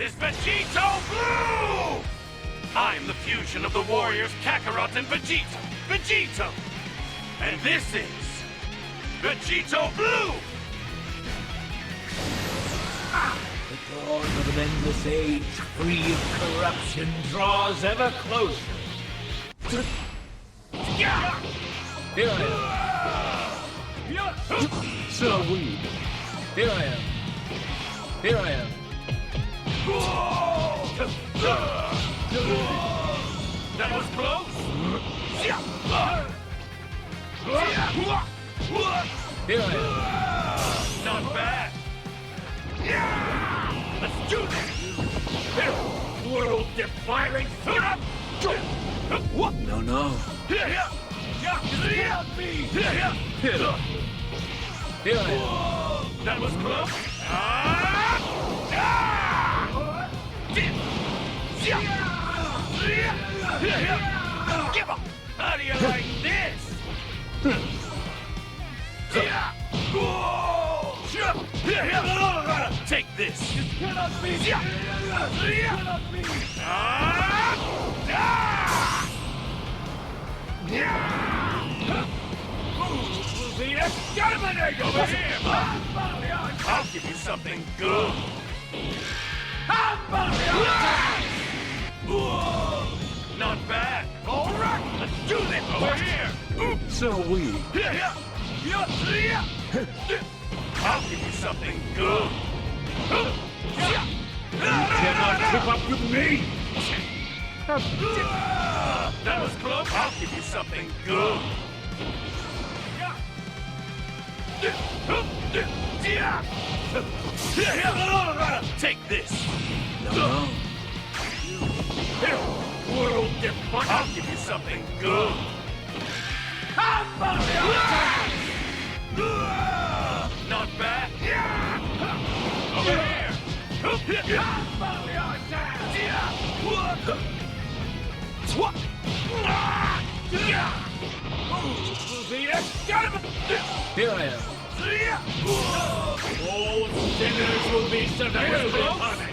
is Vegito Blue! I'm the fusion of the warriors Kakarot and Vegeta. Vegito! And this is Vegito Blue! The dawn of an endless age, free of corruption, draws ever closer. Here I am. So weak. Here I am. Here I am. That was close! Here I am. Not bad! Let's do this! World-defying threat! No, no. Here I am. That was close! Give up! How do you like this? Take this! This cannot be! Cannot be! The exterminator! Over here! I'll give you something good! Not bad! Alright! Let's do this! Over here! So weak. I'll give you something good! You cannot keep up with me! That was close! I'll give you something good! Take this! No. World-defying! I'll give you something good! Not bad! Over here! Here I am. All sinners will be severely punished.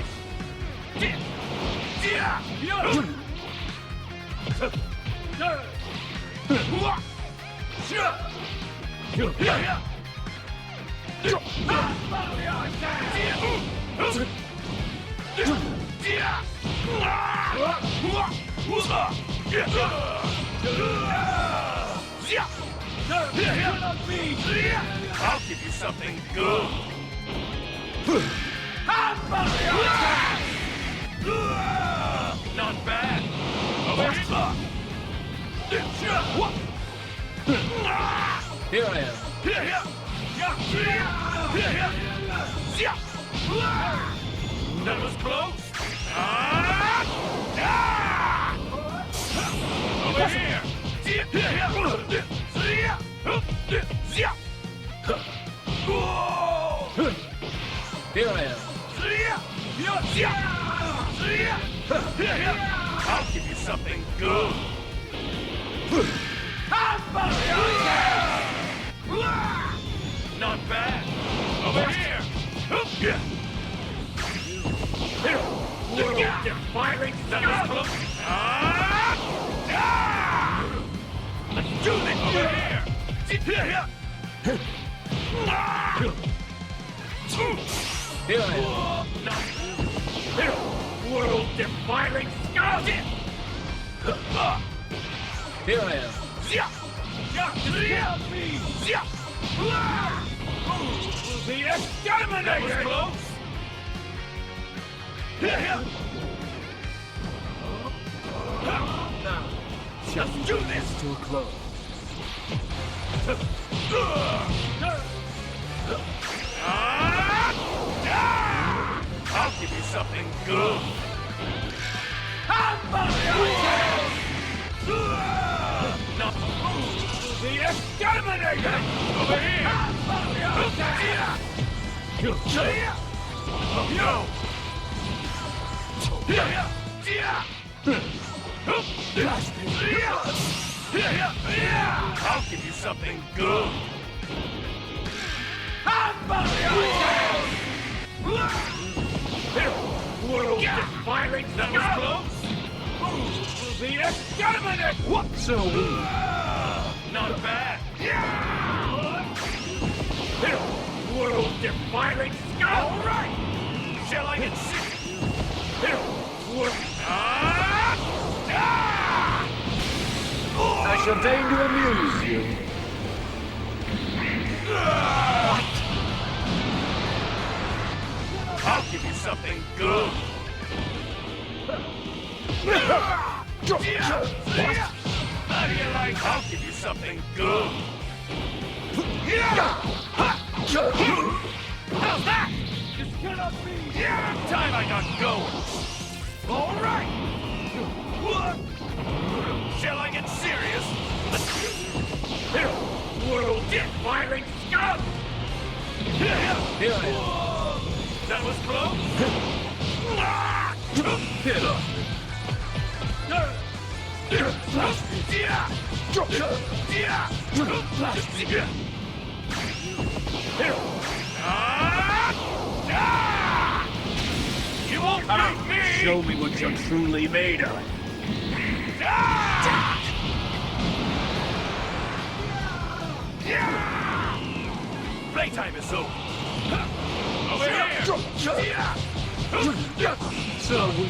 I'll give you something good! Not bad! Over Here I am. That was close! Over here! Here I am. I'll give you something good! Not bad! Over here! World-defying That was close! Let's do this! Over here! Here I am. Not World-defying scum! Here I am. The That was exterminator! close! Now, Let's do this! too close. I'll give you something good! Not The exterminator! over here! No! I'll give you something good! World defiling That was close. will be exterminated! What so we? Not bad. World-defiling scum! All right. Shall I get sick? I shall deign to amuse you. I'll give you something good. How do you like? I'll give you something good. How's that? This cannot be! Time I got going. All right. Shall I get serious? World-defiling scum! Here I am. That was close. You won't beat me! Show me what you're truly made of. Playtime is over. Over here! So we.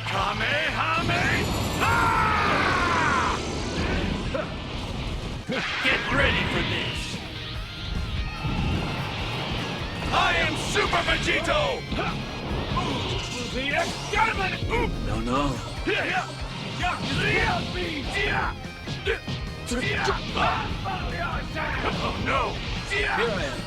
Kamehameha! Get ready for this! I am Super Vegito! The exterminator! No, no. Oh no! Here I am.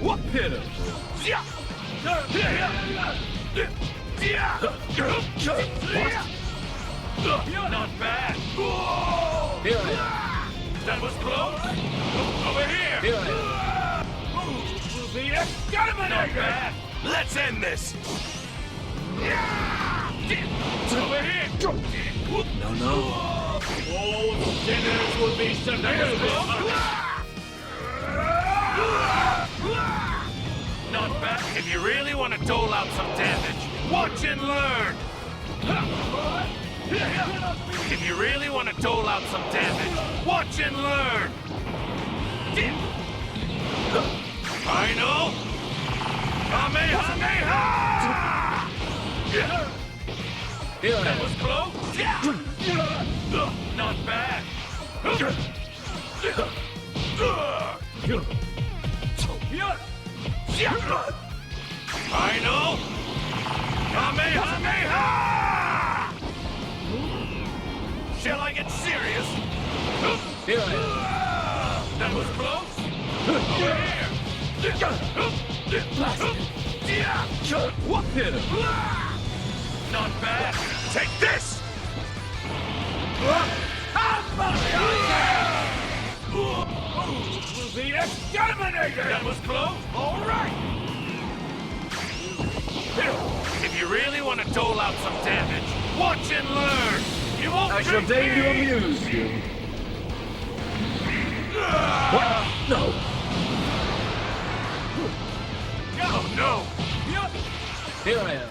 What pitiful! Not bad! Here I am. That was close! Over here! Here I am. The exterminator! Not bad! Let's end this! Over here! No, no. All sinners will be severely punished! Not bad. If you really want to dole out some damage, watch and learn! If you really want to dole out some damage, watch and learn! Final! Kamehameha! Here I That am. was close! Not bad! Final! Kamehameha! Shall I get serious? Here I am. That was close! Over here! What pitiful! Not bad! Take this! The exterminator! That was close! All right! If you really want to dole out some damage, watch and learn! You won't I shall beat deign to me! amuse you. What? No. Oh no! Here I am.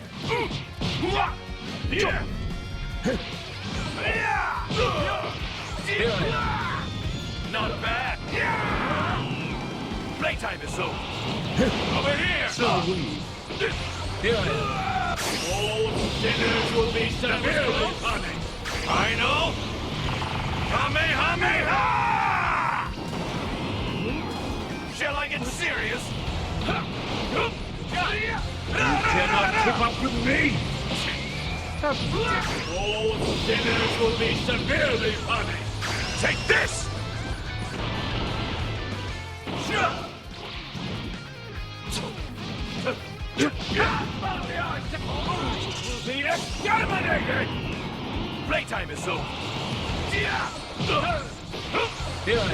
Yeah! Here I am. Not bad! Playtime is over! Over here! So we. Here I am. All sinners will be severely punished! Final! Kamehameha! Shall I get serious? You cannot keep up with me! All sinners will be severely punished! Take this! The exterminator! Playtime is over! Here I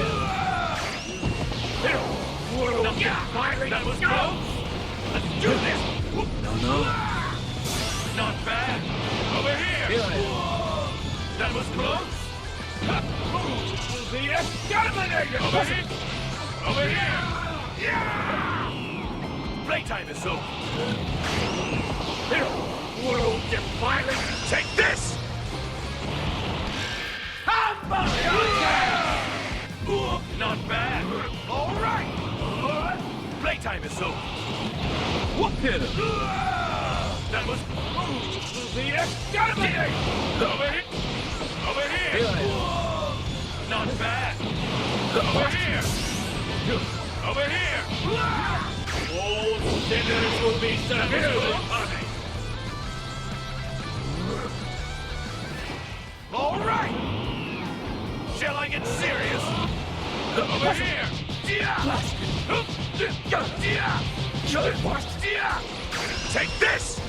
That was close! Let's do this! am. No, no. Not bad! was close. The exterminator! Over here! Over here! Yeah! Playtime is over. World defiling! Take this! Not bad. All right! Playtime is over. What hit him? That was The exterminator! over here. Over Here here. I am. Not bad. Over here. Over here. All sinners will be severely punished. All right. Shall I get serious? Over here. Take this.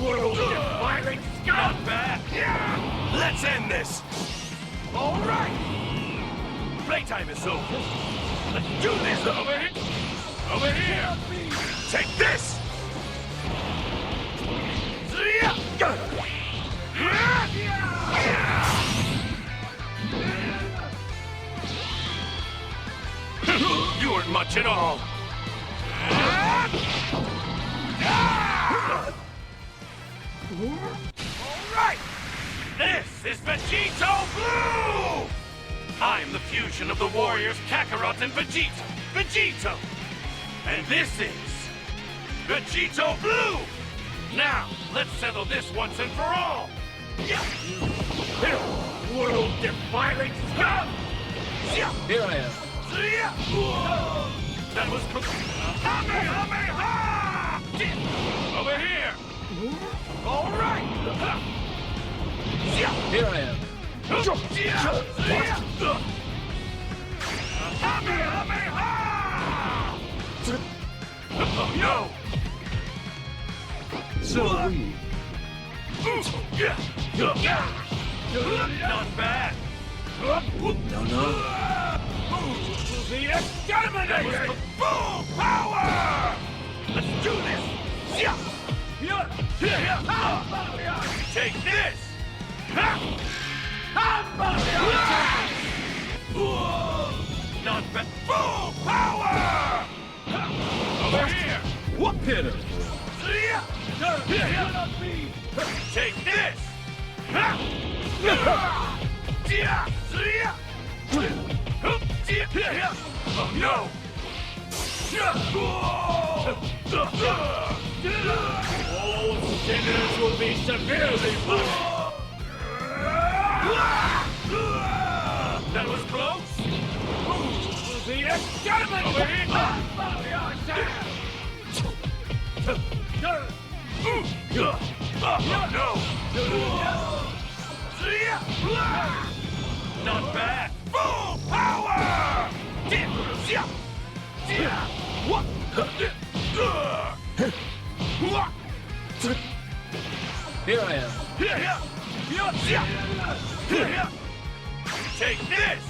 World defiling scum! Not bad. Let's end this. All right! Playtime is over. Let's do this. Over here. Over here. Take this. You weren't much at all. Alright! This is Vegito Blue! I'm the fusion of the warriors Kakarot and Vegito. Vegito! And this is Vegito Blue! Now, let's settle this once and for all! World defiling scum! Here I am. That was over here! All right! Here I am. Oh no! So weak. Not bad! No. The That exterminator! was full power! Let's do this! Take this! Not bad! Full power! Over here! What hit him? Take this! Oh no! All sinners will be severely punished. That was close! The exterminator! Oh no! Not bad! Full power! What? Here I am. Take this!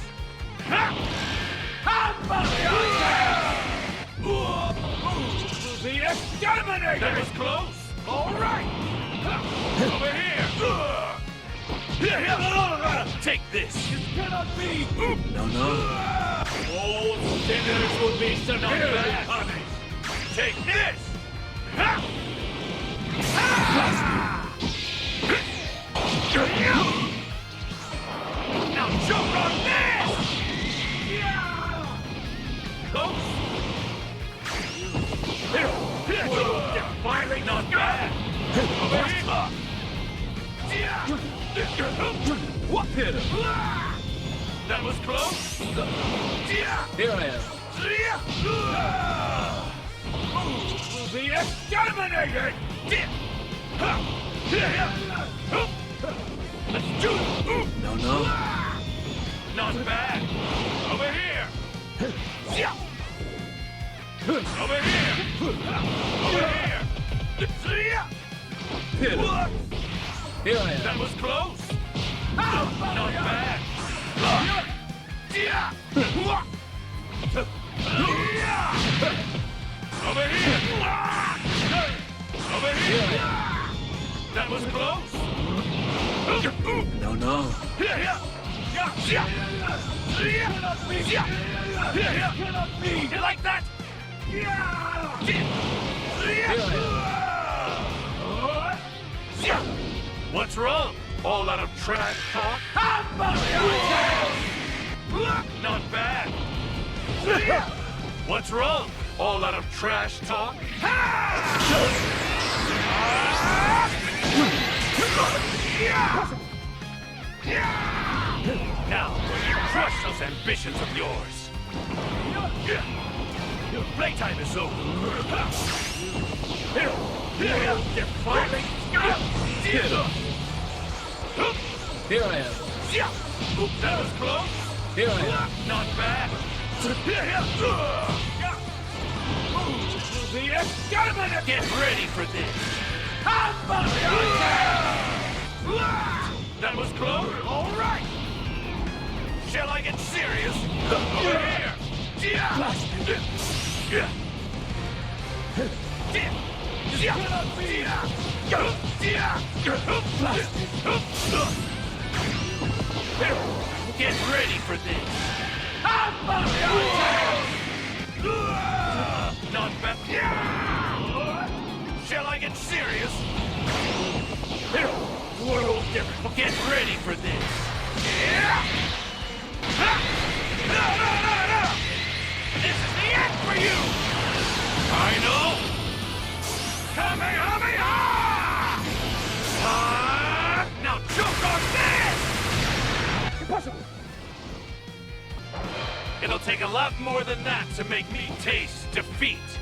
The exterminator! That was close! All right! Over here! Take this! Cannot be! No. All sinners will be severely bad. punished. Take this! Now choke on this! Close! Defiling Not bad! Over here! What hit him? That was close! Here I am. The exterminator! Let's do it! No. Not bad! Over here! Over here! Over here! Hit him. Here I am. That was close! Not bad! Over here! close. No, no. You like that? What's wrong? All out of trash talk? Not bad. What's wrong? All out of trash talk? Now, crush those ambitions of yours. Playtime is over. Defiling. Here I am. That was close. Here I am. Not bad. Get ready for this. That was close. All right. Shall I get serious? Over here. Get ready for this. Not bad. Shall I get serious? World different. Get ready for this. This is the end for you. I know. Kamehameha! Now choke on this! Impossible. It'll take a lot more than that to make me taste defeat.